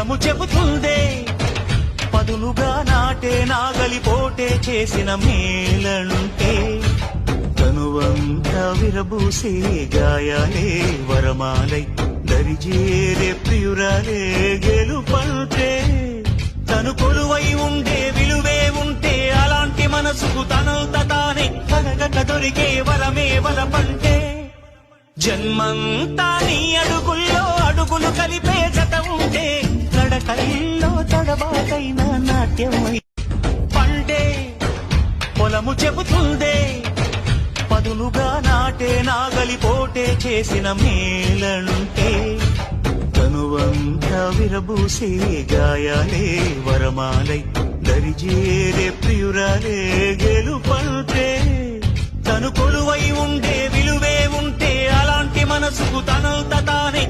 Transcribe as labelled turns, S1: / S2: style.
S1: పొలము చెబుతుందే పదునుగా నాటే నాగలి పోటే చేసిన మేలంటే తనువంతా విరబూసే గాయాలే వరమాలై దరిజేరే ప్రియురాలే గెలుపంటే తను కొలువై ఉండే విలువే ఉంటే అలాంటి మనసుకు తనంత తానే కలగట దొరికే వరమే వరపంటే జన్మంతా నీ అడుగుల్లో అడుగులు కలిపే జత ఉంటే నడకల్లో తడబాటైన నాట్యమై పండే పొలము చెబుతుందే పదునుగా నాటే నాగలి పోటే చేసిన మేలంటే తనువంతా విరబూసే గాయాలే వరమాలై దరిజేరే ప్రియురాలే గెలుపంటే తను కొలువై ఉండే విలువే ఉంటే అలాంటి మనసుకు తనంత తానే